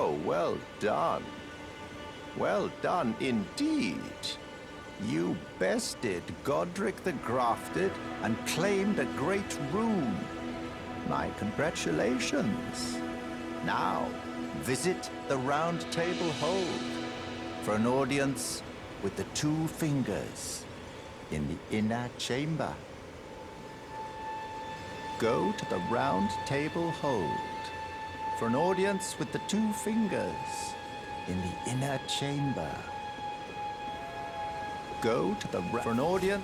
Oh, well done. Well done indeed. You bested Godrick the Grafted and claimed a great rune. My congratulations. Now, visit the Round Table Hold for an audience with the two fingers in the inner chamber. Go to the Round Table Hold for an audience with the two fingers in the inner chamber. Go to the for an audience.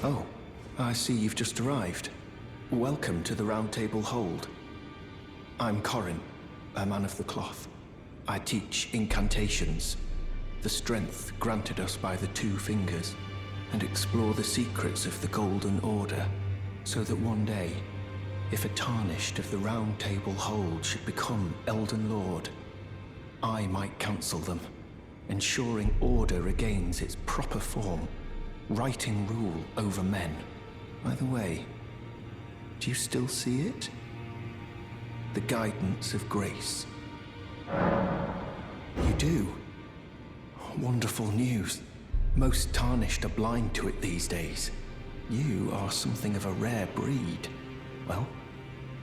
Oh, I see you've just arrived. Welcome to the Round Table Hold. I'm Corin, a man of the cloth. I teach incantations, the strength granted us by the two fingers, and explore the secrets of the Golden Order, so that one day, if a tarnished of the Round Table Hold should become Elden Lord, I might counsel them, ensuring order regains its proper form, righting rule over men. By the way, do you still see it? The guidance of grace. You do? Wonderful news. Most tarnished are blind to it these days. You are something of a rare breed. Well,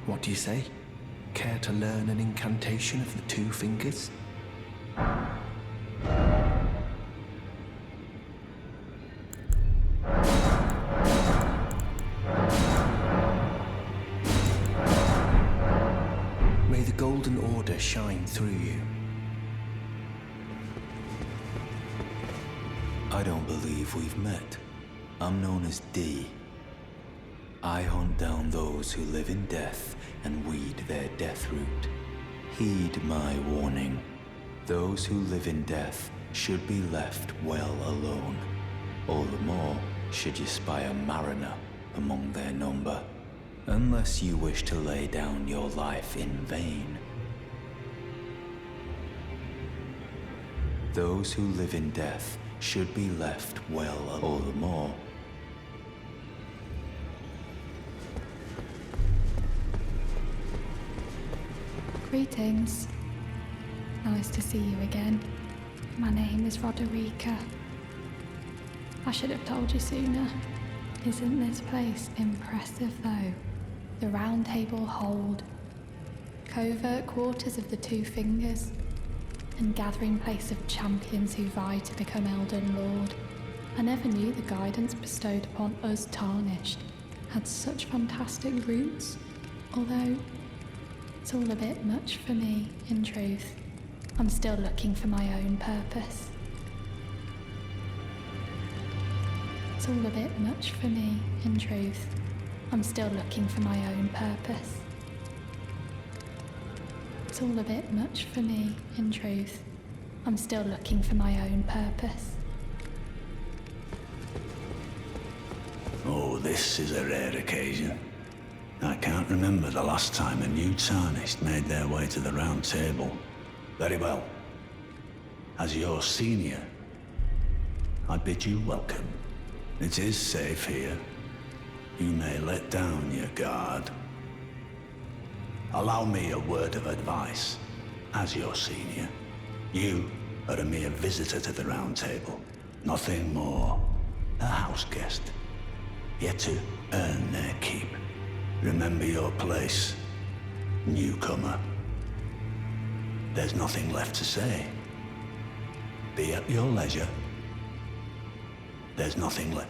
what do you say? Care to learn an incantation of the two fingers? May the Golden Order shine through you. I don't believe we've met. I'm known as D. I hunt down those who live in death and weed their death root. Heed my warning. Those who live in death should be left well alone. All the more should you spy a mariner among their number, unless you wish to lay down your life in vain. Those who live in death should be left well all the more. Greetings. Nice to see you again. My name is Roderica. I should have told you sooner. Isn't this place impressive though? The Round Table Hold. Covert quarters of the Two Fingers. And gathering place of champions who vie to become Elden Lord. I never knew the guidance bestowed upon us tarnished had such fantastic roots, although it's all a bit much for me, in truth. I'm still looking for my own purpose. It's all a bit much for me, in truth. I'm still looking for my own purpose. It's all a bit much for me, in truth. I'm still looking for my own purpose. Oh, this is a rare occasion. I can't remember the last time a new tarnished made their way to the Round Table. Very well. As your senior, I bid you welcome. It is safe here. You may let down your guard. Allow me a word of advice. As your senior, you are a mere visitor to the Round Table. Nothing more. A house guest. Yet to earn their keep. Remember your place, newcomer. There's nothing left to say. Be at your leisure. There's nothing left.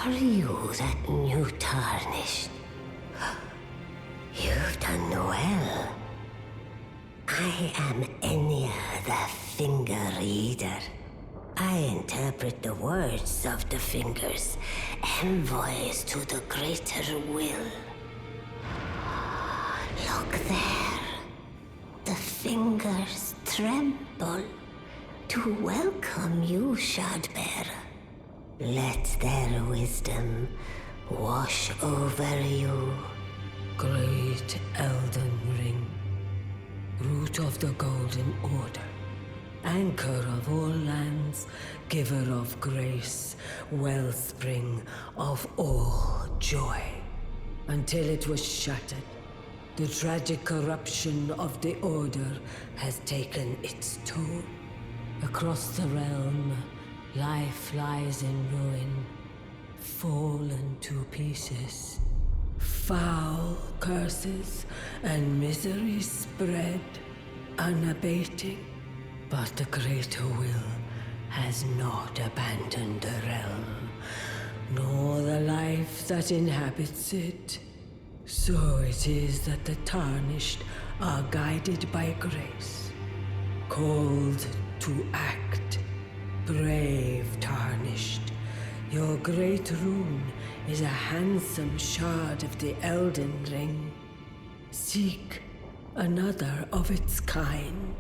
are you that new tarnished? You've done well. I am Enya the Finger Reader. I interpret the words of the fingers, envoys to the greater will. Look there. The fingers tremble to welcome you, Shardbearer. Let their wisdom wash over you. Great Elden Ring, root of the Golden Order, anchor of all lands, giver of grace, wellspring of all joy. Until it was shattered, the tragic corruption of the Order has taken its toll. Across the realm, life lies in ruin, fallen to pieces. Foul curses and misery spread, unabating. But the greater will has not abandoned the realm, nor the life that inhabits it. So it is that the Tarnished are guided by grace, called to act. Brave Tarnished, your great rune is a handsome shard of the Elden Ring. Seek another of its kind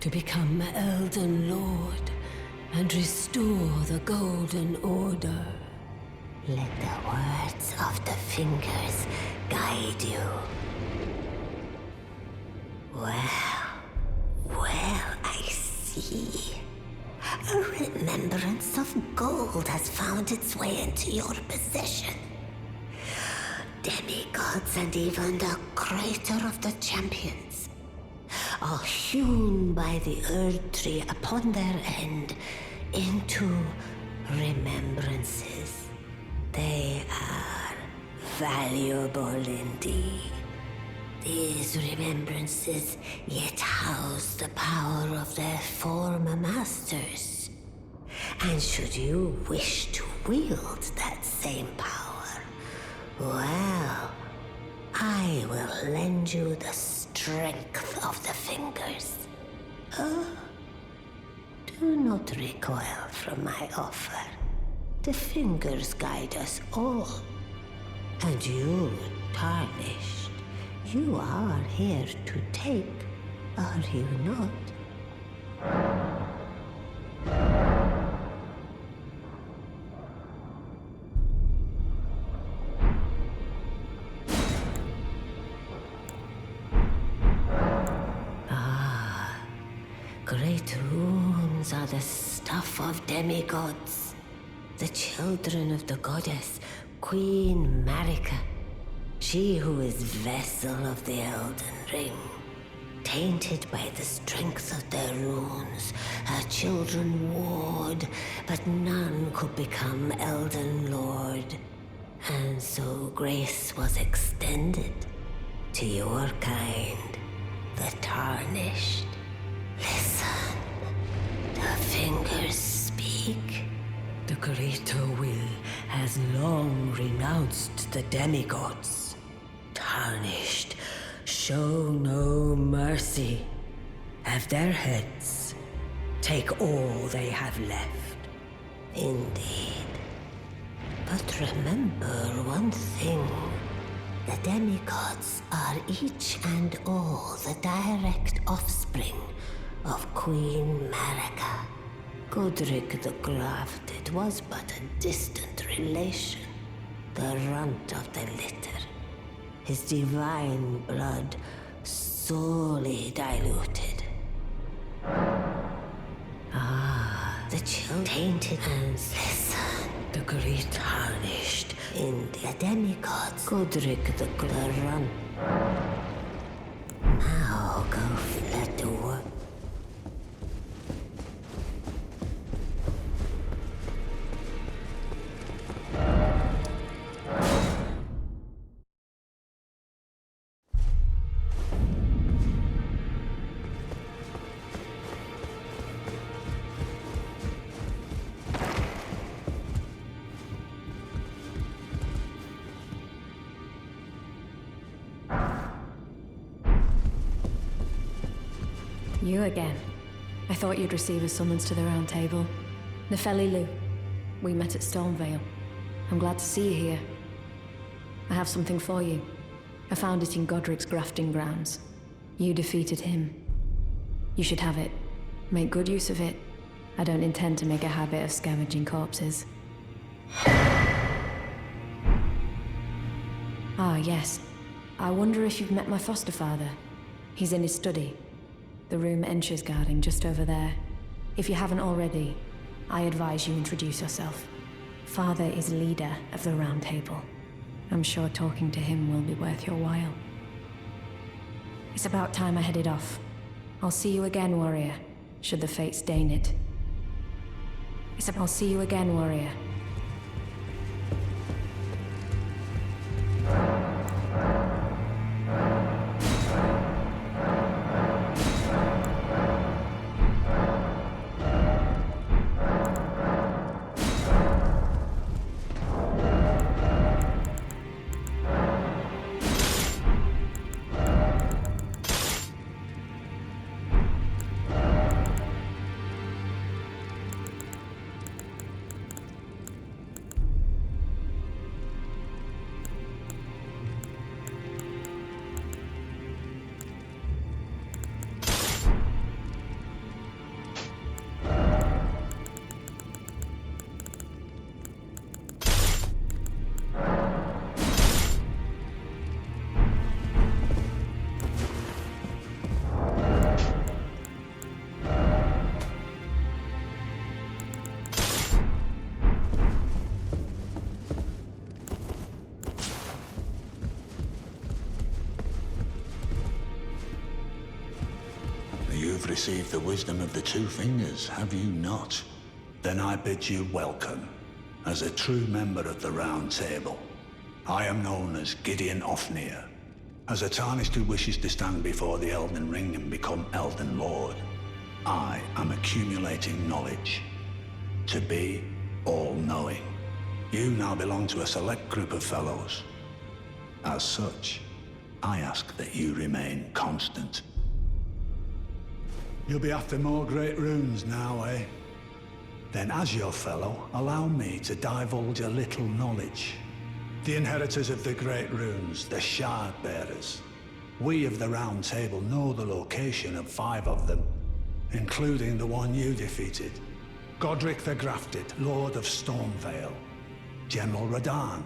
to become Elden Lord and restore the Golden Order. Let the words of the fingers guide you. Well, I see. A remembrance of gold has found its way into your possession. Demigods and even the creator of the champions are hewn by the Earth Tree upon their end into remembrances. They are valuable indeed. These remembrances yet house the power of their former masters. And should you wish to wield that same power, well, I will lend you the strength of the fingers. Do not recoil from my offer. The fingers guide us all. And you, Tarnished, you are here to take, are you not? Great runes are the stuff of demigods, the children of the goddess, Queen Marika. She who is vessel of the Elden Ring. Tainted by the strength of their runes, her children warred, but none could become Elden Lord. And so grace was extended to your kind, the Tarnished. Listen, the fingers speak. The greater will has long renounced the demigods. Tarnished, show no mercy. Have their heads. Take all they have left. Indeed. But remember one thing. The demigods are each and all the direct offspring of Queen Marika. Godrick the Grafted was but a distant relation, the runt of the litter. His divine blood sorely diluted. The chill tainted and listen. The great Tarnished In the demigods, Godrick the runt. Now go let the work. You again. I thought you'd receive a summons to the Round Table. Nefeli Lu. We met at Stormvale. I'm glad to see you here. I have something for you. I found it in Godrick's grafting grounds. You defeated him. You should have it. Make good use of it. I don't intend to make a habit of scavenging corpses. Ah, yes. I wonder if you've met my foster father. He's in his study. The room Encher's guarding just over there. If you haven't already, I advise you introduce yourself. Father is leader of the Round Table. I'm sure talking to him will be worth your while. It's about time I headed off. I'll see you again, warrior, should the fates deign it. I'll see you again, warrior. You've received the wisdom of the Two Fingers, have you not? Then I bid you welcome, as a true member of the Round Table. I am known as Gideon Ofnir, as a Tarnished who wishes to stand before the Elden Ring and become Elden Lord. I am accumulating knowledge, to be all-knowing. You now belong to a select group of fellows. As such, I ask that you remain constant. You'll be after more great runes now, eh? Then as your fellow, allow me to divulge a little knowledge. The inheritors of the great runes, the Shard Bearers. We of the Round Table know the location of 5 of them, including the one you defeated. Godrick the Grafted, Lord of Stormvale. General Radahn,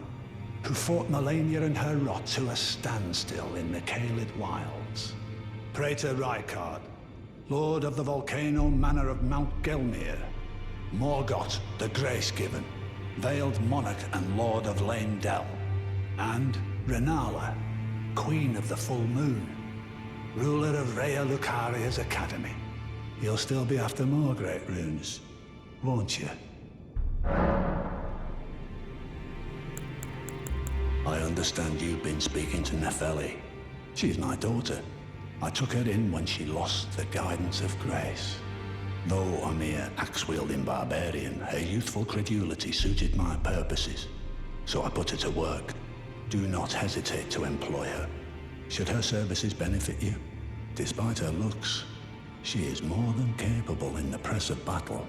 who fought Melania and her rot to a standstill in the Caelid Wilds. Praetor Rykard, Lord of the Volcano Manor of Mount Gelmir. Morgott, the Grace-Given, Veiled Monarch and Lord of Leyndell. And Renala, Queen of the Full Moon, ruler of Rhea Lucaria's Academy. You'll still be after more great runes, won't you? I understand you've been speaking to Nefeli. She's my daughter. I took her in when she lost the guidance of grace. Though a mere axe-wielding barbarian, her youthful credulity suited my purposes. So I put her to work. Do not hesitate to employ her. Should her services benefit you, despite her looks, she is more than capable in the press of battle.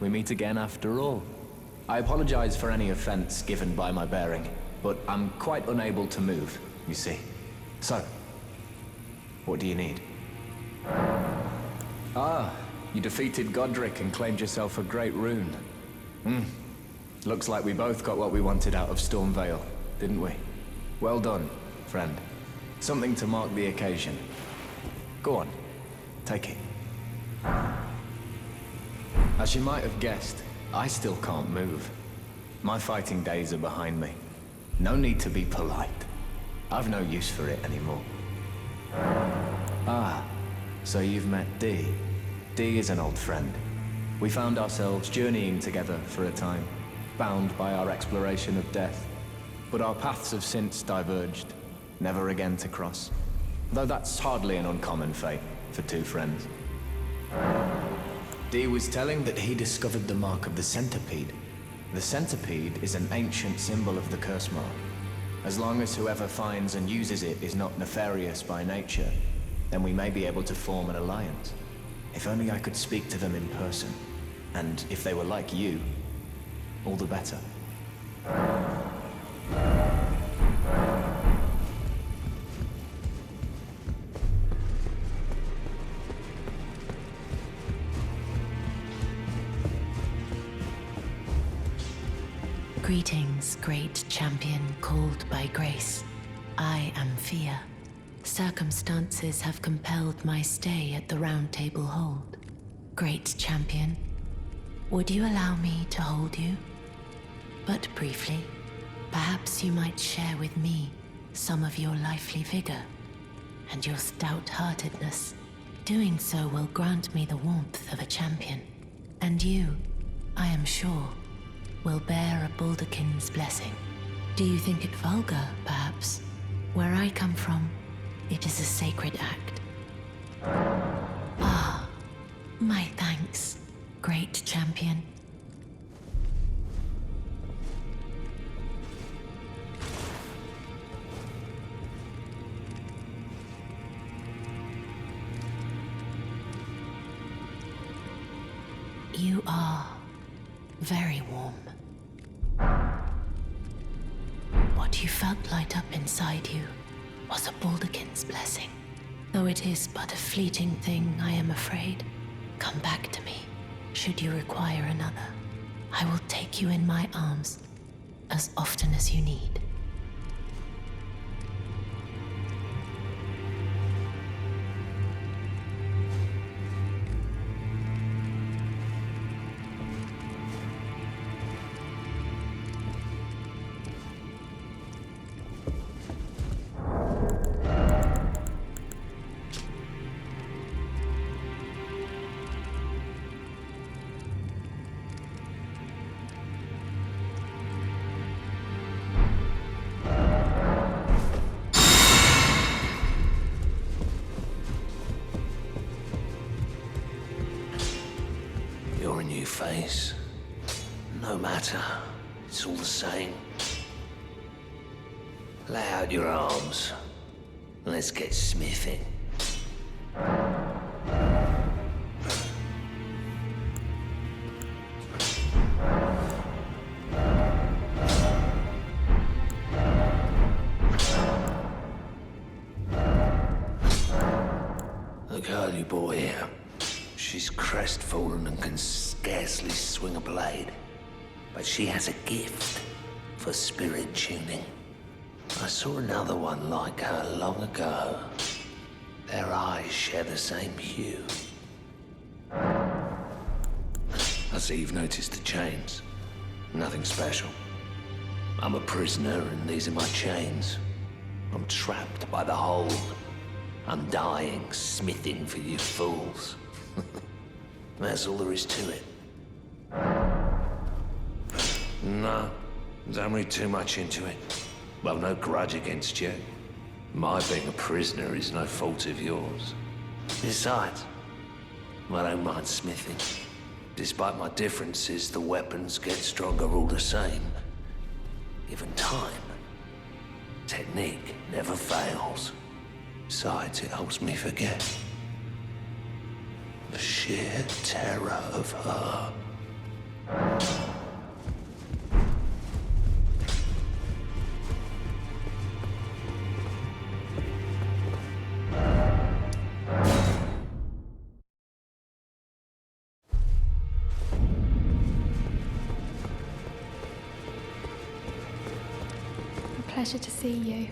We meet again after all. I apologize for any offense given by my bearing, but I'm quite unable to move, you see. So, what do you need? Ah, you defeated Godrick and claimed yourself a great rune. Looks like we both got what we wanted out of Stormvale, didn't we? Well done, friend. Something to mark the occasion. Go on, take it. As you might have guessed, I still can't move. My fighting days are behind me. No need to be polite. I've no use for it anymore. Ah, so you've met Dee. Dee is an old friend. We found ourselves journeying together for a time, bound by our exploration of death. But our paths have since diverged, never again to cross. Though that's hardly an uncommon fate for two friends. Dee was telling that he discovered the mark of the centipede. The centipede is an ancient symbol of the curse mark. As long as whoever finds and uses it is not nefarious by nature, then we may be able to form an alliance. If only I could speak to them in person. And if they were like you, all the better. Greetings, great champion called by grace. I am Fia. Circumstances have compelled my stay at the Round Table Hold. Great champion, would you allow me to hold you? But briefly, perhaps you might share with me some of your lively vigor and your stout-heartedness. Doing so will grant me the warmth of a champion, and you, I am sure, will bear a Baldakin's blessing. Do you think it vulgar, perhaps? Where I come from, it is a sacred act. Ah, my thanks, great champion. You are very warm. What you felt light up inside you was a Baldakin's blessing. Though it is but a fleeting thing, I am afraid. Come back to me, should you require another. I will take you in my arms as often as you need. You're a new face. No matter. It's all the same. Lay out your arms. Let's get smithing. The girl you brought here. She's crestfallen and can scarcely swing a blade. But she has a gift for spirit tuning. I saw another one like her long ago. Their eyes share the same hue. I see you've noticed the chains. Nothing special. I'm a prisoner and these are my chains. I'm trapped by the hold. I'm dying, smithing for you fools. That's all there is to it. No, don't read too much into it. Well, no grudge against you. My being a prisoner is no fault of yours. Besides, I don't mind smithing. Despite my differences, the weapons get stronger all the same. Given time, technique never fails. Besides, it helps me forget the sheer terror of her. pleasure to see you.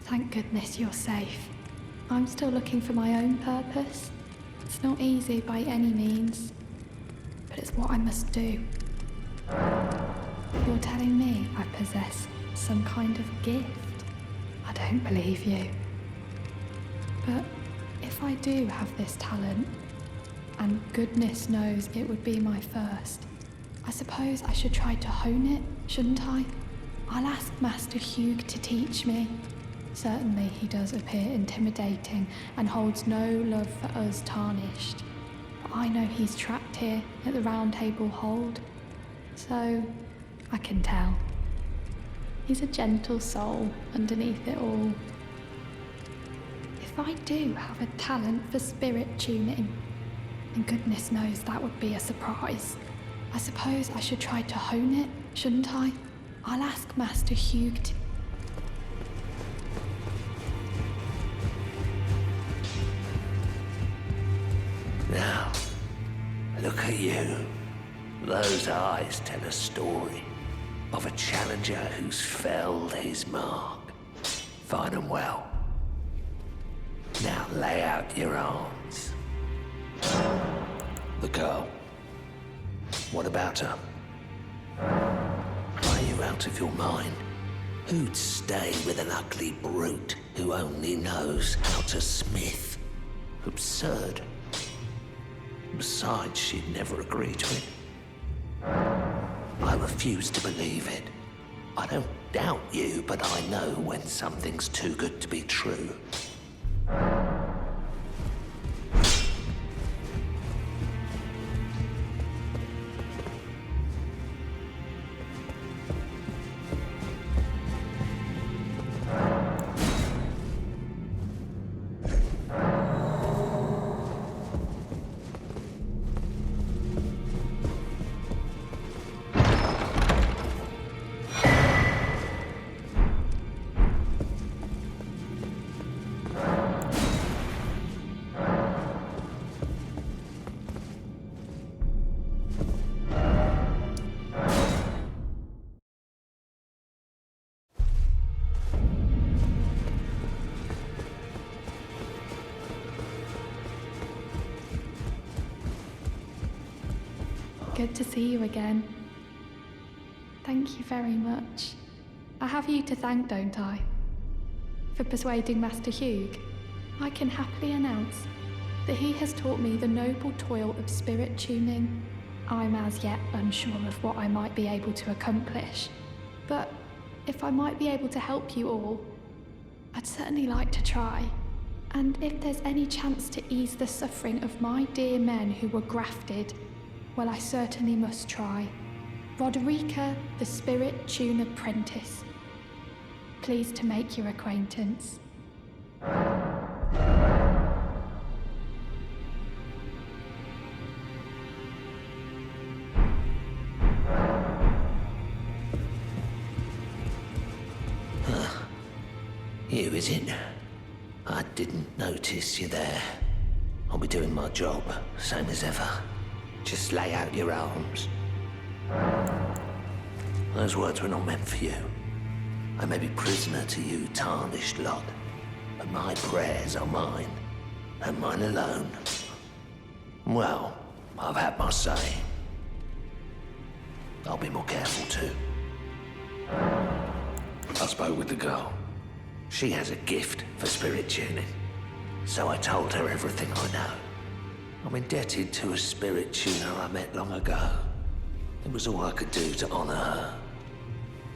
Thank goodness you're safe. I'm still looking for my own purpose. It's not easy by any means, but it's what I must do. You're telling me I possess some kind of gift? I don't believe you. But if I do have this talent, and goodness knows it would be my first, I suppose I should try to hone it, shouldn't I? I'll ask Master Hugh to teach me. Certainly he does appear intimidating and holds no love for us tarnished. But I know he's trapped here at the Round Table Hold, so I can tell. He's a gentle soul underneath it all. If I do have a talent for spirit tuning, and goodness knows that would be a surprise, I suppose I should try to hone it, shouldn't I? I'll ask Master Hugh to... Now, look at you. Those eyes tell a story of a challenger who's felled his mark. Fine and well. Now lay out your arms. The girl. What about her? Are you out of your mind? Who'd stay with an ugly brute who only knows how to smith? Absurd. Besides, she'd never agree to it. I refuse to believe it. I don't doubt you, but I know when something's too good to be true. Good to see you again. Thank you very much. I have you to thank, don't I? For persuading Master Hugh. I can happily announce that he has taught me the noble toil of spirit tuning. I'm as yet unsure of what I might be able to accomplish, but if I might be able to help you all, I'd certainly like to try. And if there's any chance to ease the suffering of my dear men who were grafted, well, I certainly must try. Godrick, the Spirit Tune Apprentice. Pleased to make your acquaintance. You, is it? I didn't notice you there. I'll be doing my job, same as ever. Just lay out your arms. Those words were not meant for you. I may be prisoner to you, tarnished lot, but my prayers are mine, and mine alone. Well, I've had my say. I'll be more careful too. I spoke with the girl. She has a gift for spirit tuning, so I told her everything I know. I'm indebted to a spirit tuner I met long ago. It was all I could do to honor her.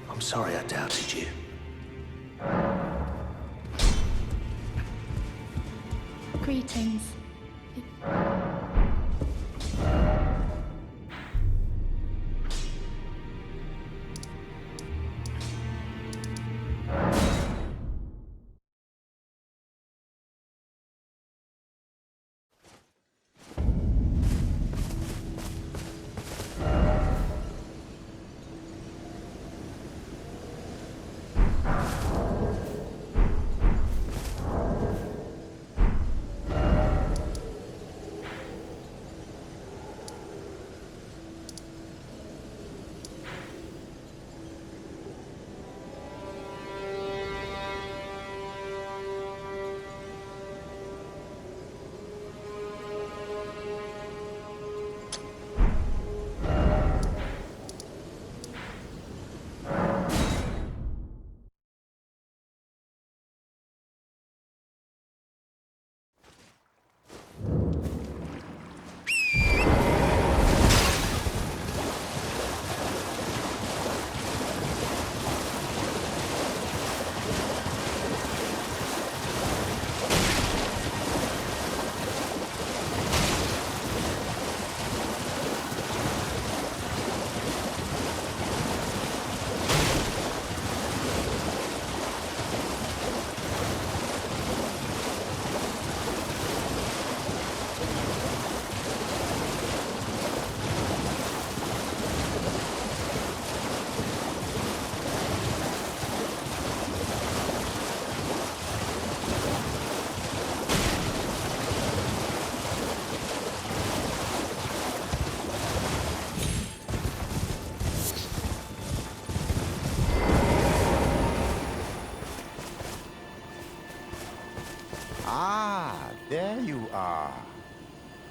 I'm sorry I doubted you. Greetings.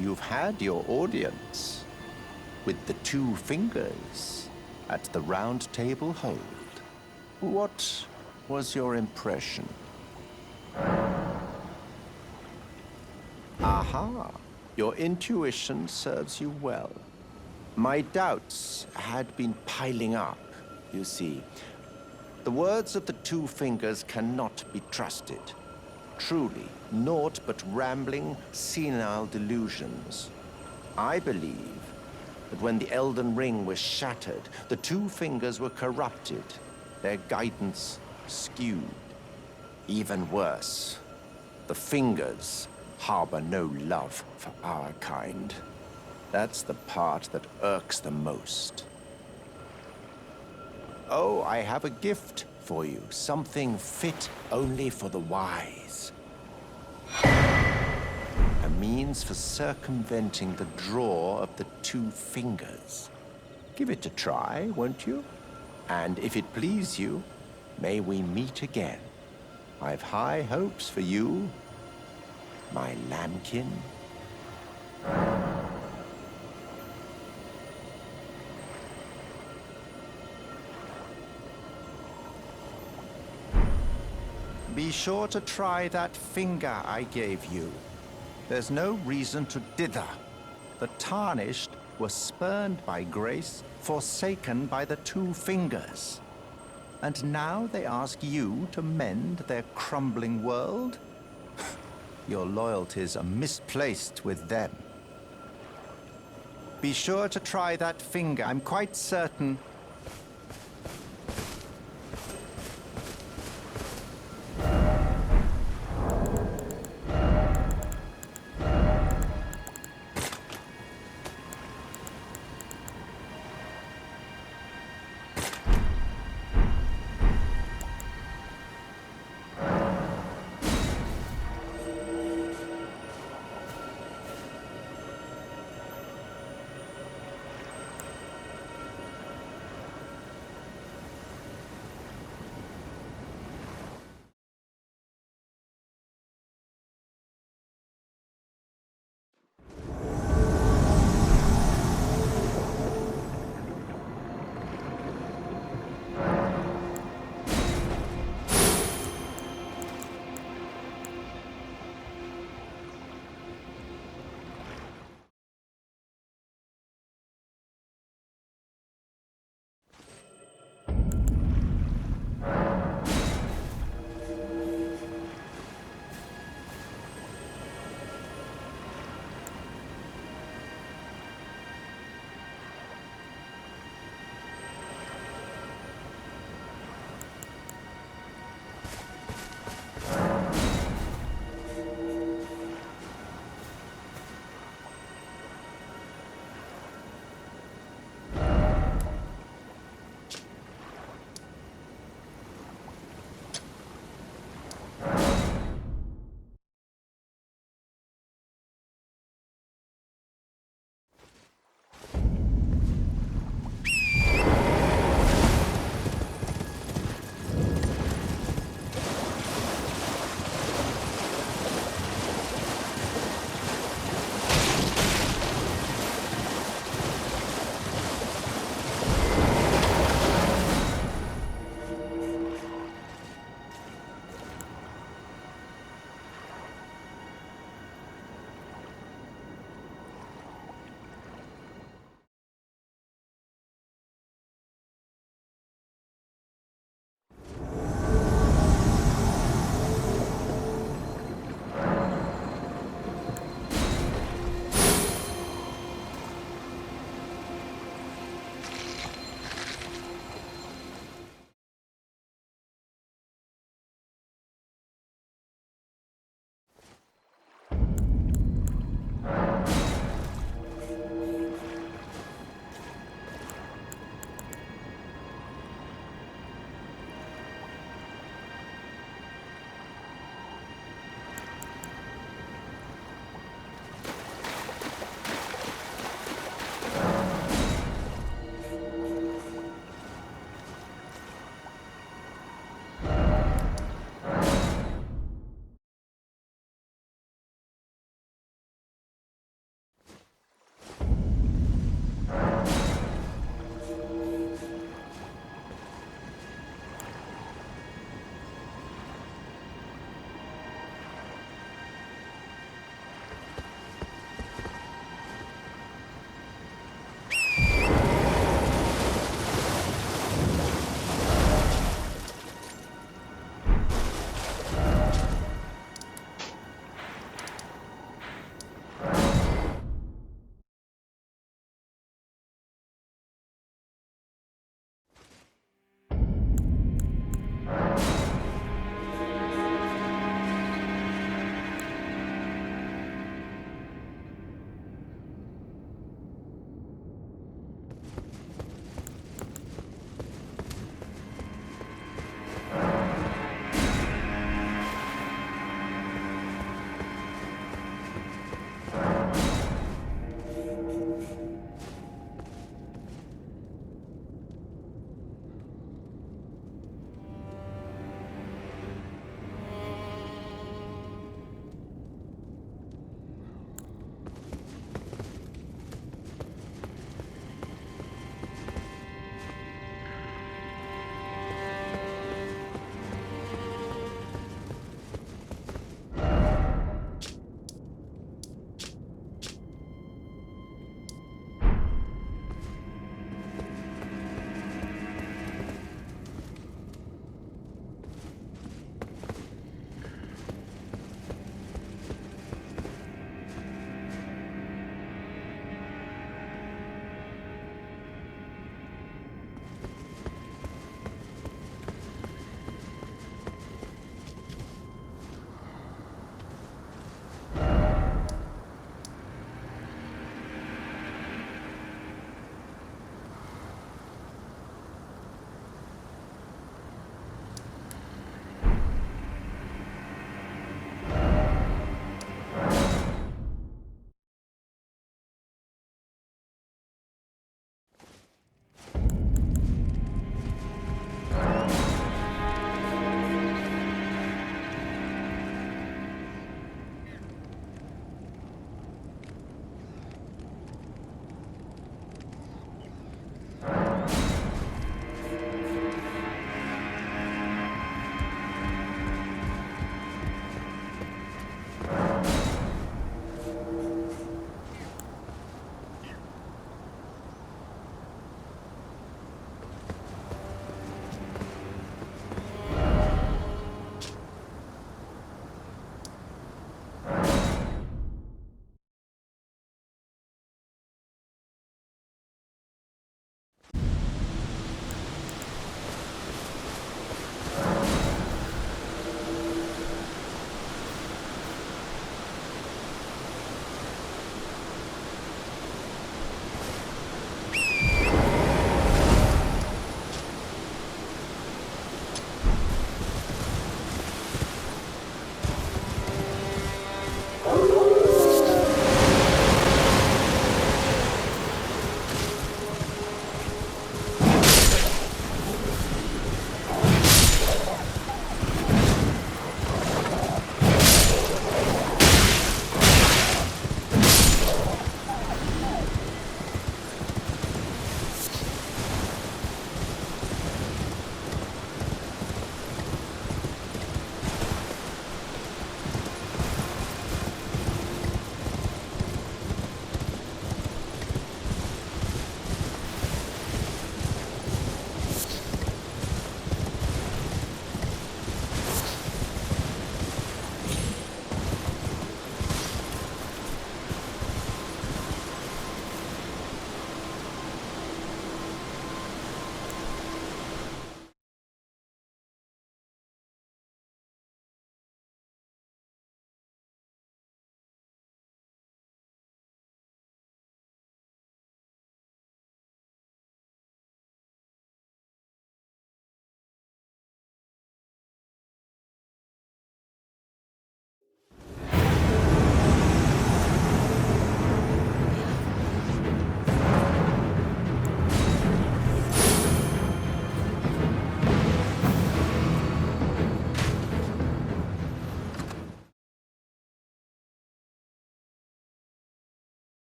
you've had your audience with the two fingers at the round table hold. What was your impression? Aha! Your intuition serves you well. My doubts had been piling up, you see. The words of the two fingers cannot be trusted. Truly, naught but rambling, senile delusions. I believe that when the Elden Ring was shattered, the two fingers were corrupted, their guidance skewed. Even worse, the fingers harbor no love for our kind. That's the part that irks the most. Oh, I have a gift for you, something fit only for the wise. A means for circumventing the draw of the two fingers. Give it a try, won't you? And if it please you, may we meet again. I've high hopes for you, my lambkin. Be sure to try that finger I gave you. There's no reason to dither. The tarnished were spurned by grace, forsaken by the two fingers. And now they ask you to mend their crumbling world? Your loyalties are misplaced with them. Be sure to try that finger. I'm quite certain.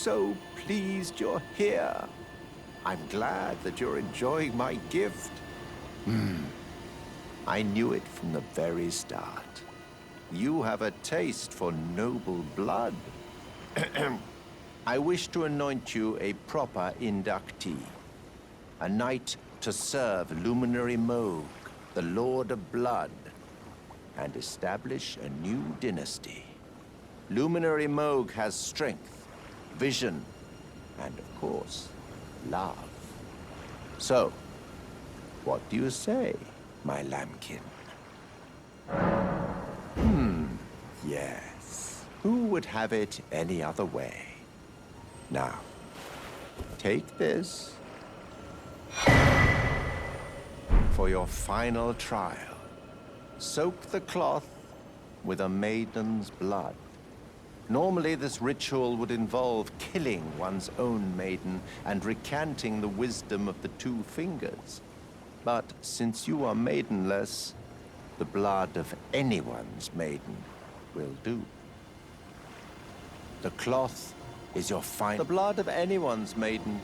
so pleased you're here. I'm glad that you're enjoying my gift. I knew it from the very start. You have a taste for noble blood. I wish to anoint you a proper inductee. A knight to serve Luminary Moog, the Lord of Blood, and establish a new dynasty. Luminary Moog has strength, vision, and of course, love. So, what do you say, my lambkin? Yes. Who would have it any other way? Now, take this for your final trial. Soak the cloth with a maiden's blood. Normally, this ritual would involve killing one's own maiden and recanting the wisdom of the two fingers. But since you are maidenless, the blood of anyone's maiden will do. The cloth is your final... The blood of anyone's maiden.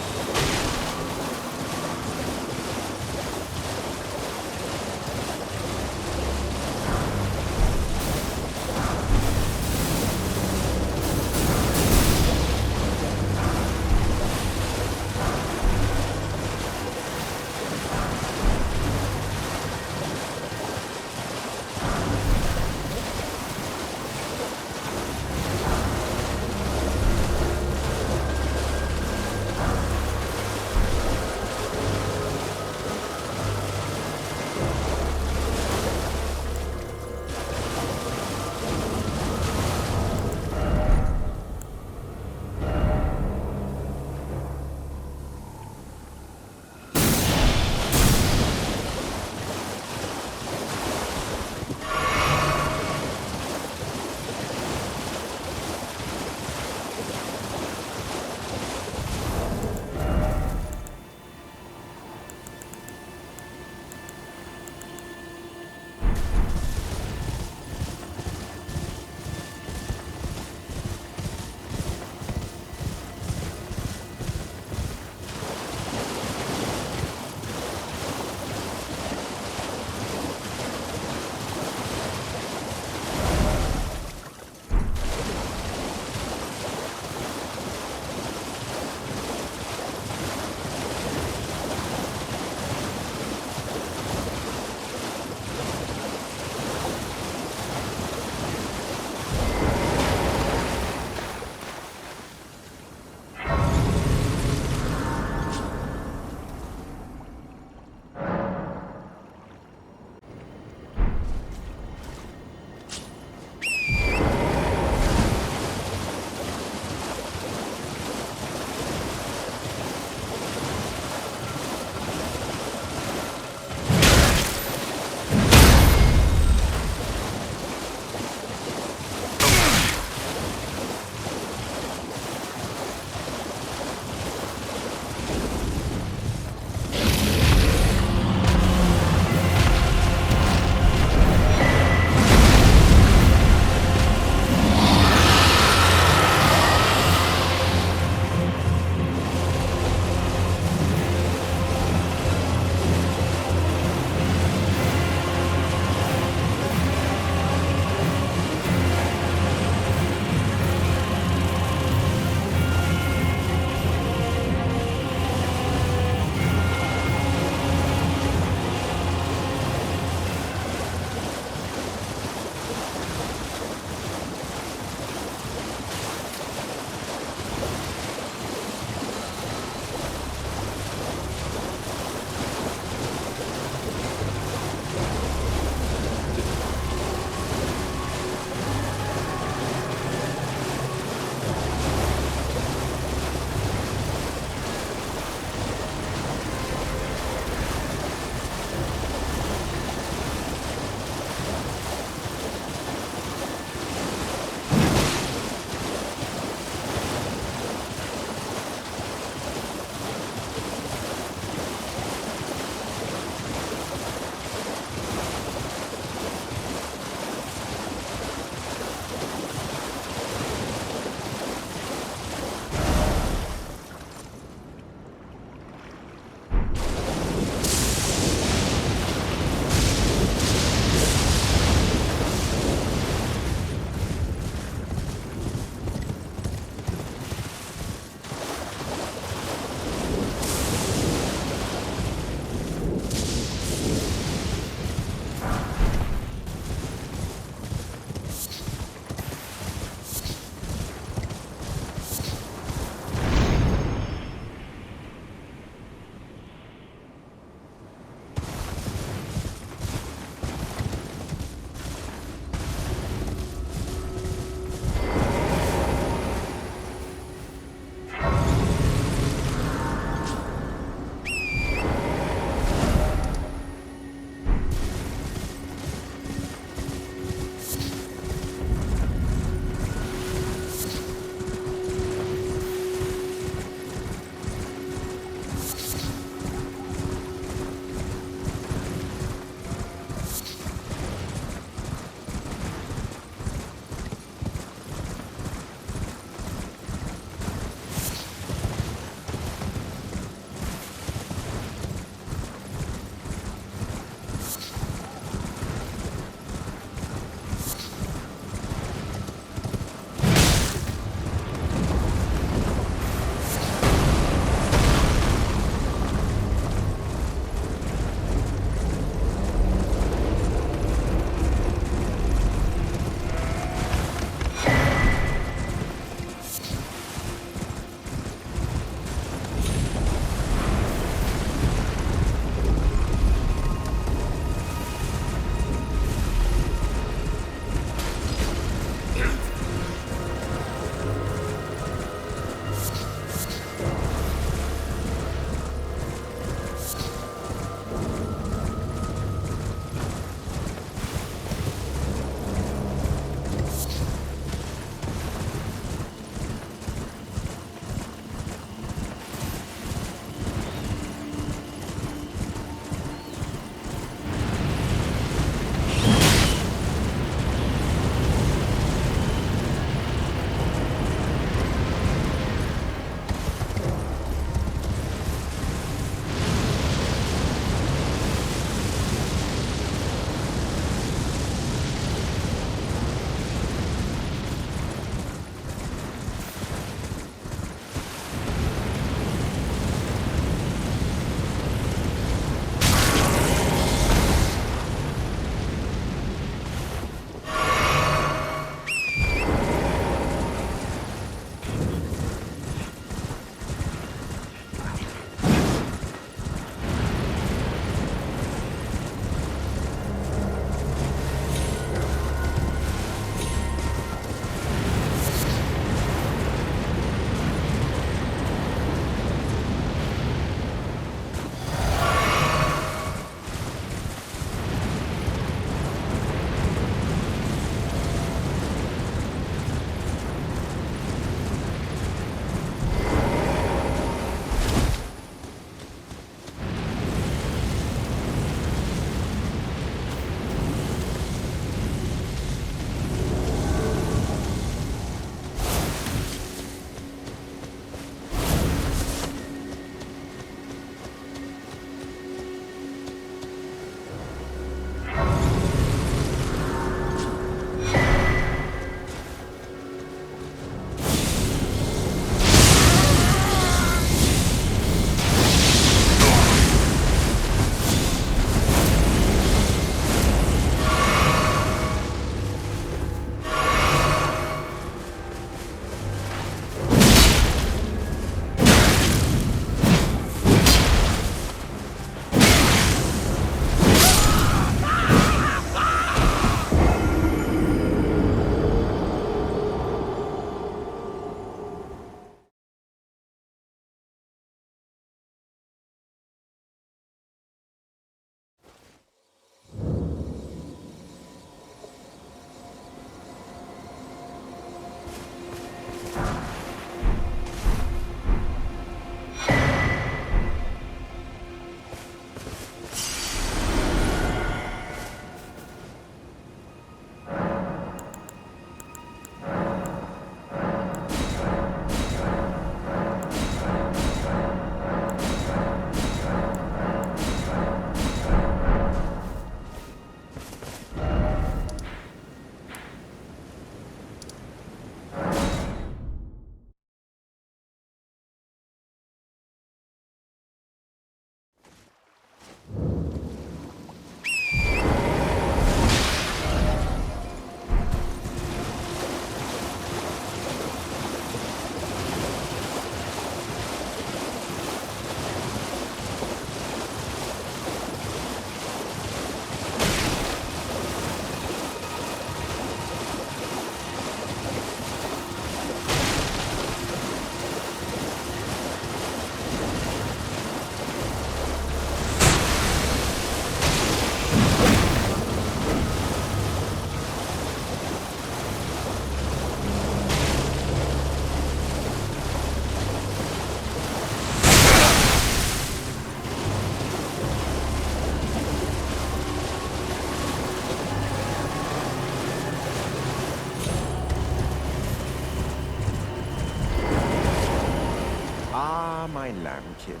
My lambkin,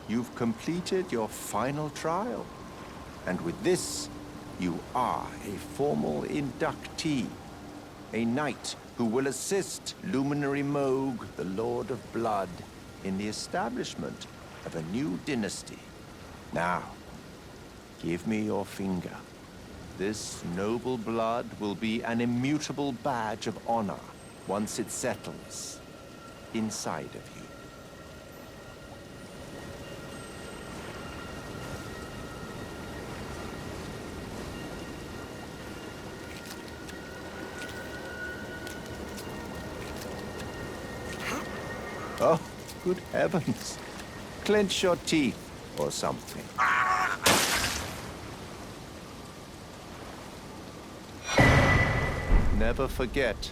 you've completed your final trial, and with this, you are a formal inductee, a knight who will assist Luminary Moog, the Lord of Blood, in the establishment of a new dynasty. Now, give me your finger. This noble blood will be an immutable badge of honor once it settles inside of you. Oh, good heavens. Clench your teeth or something. Never forget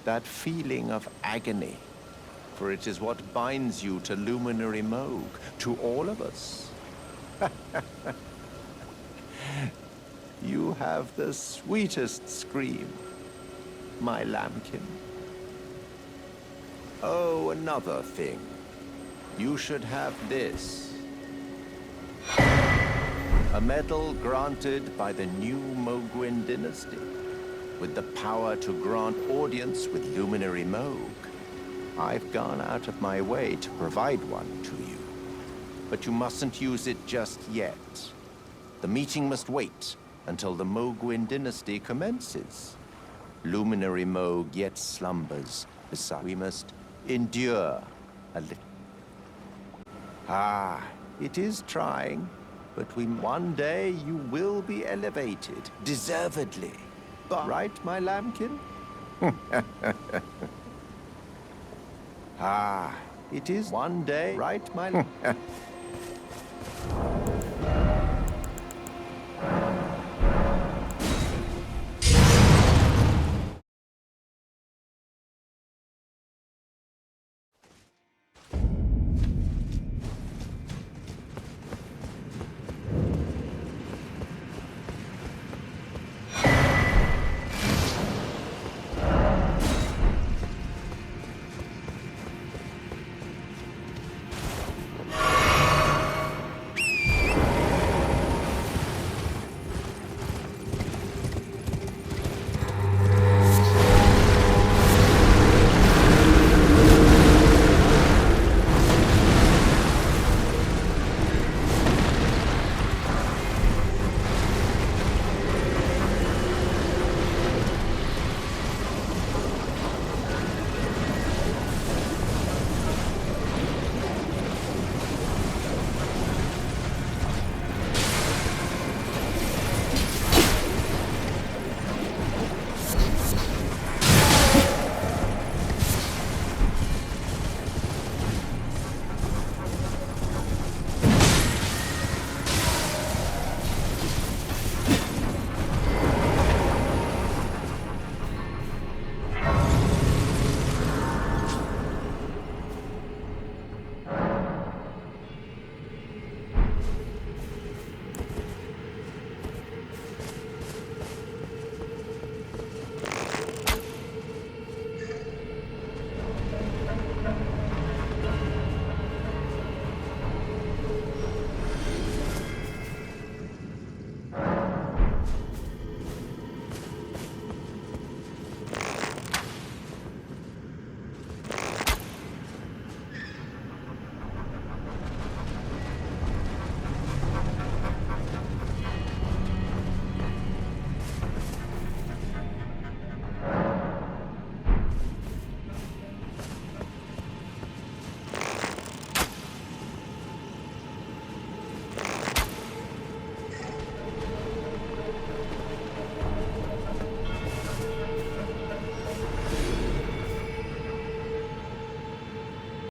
that feeling of agony, for it is what binds you to Luminary Moog, to all of us. You have the sweetest scream, my lambkin. Oh, another thing. You should have this. A medal granted by the new Mogwin dynasty, with the power to grant audience with Luminary Moog. I've gone out of my way to provide one to you. But you mustn't use it just yet. The meeting must wait until the Mogwin dynasty commences. Luminary Moog yet slumbers beside. We must endure a little. It is trying, but one day you will be elevated, deservedly. But, right, my lambkin? It is one day, right, my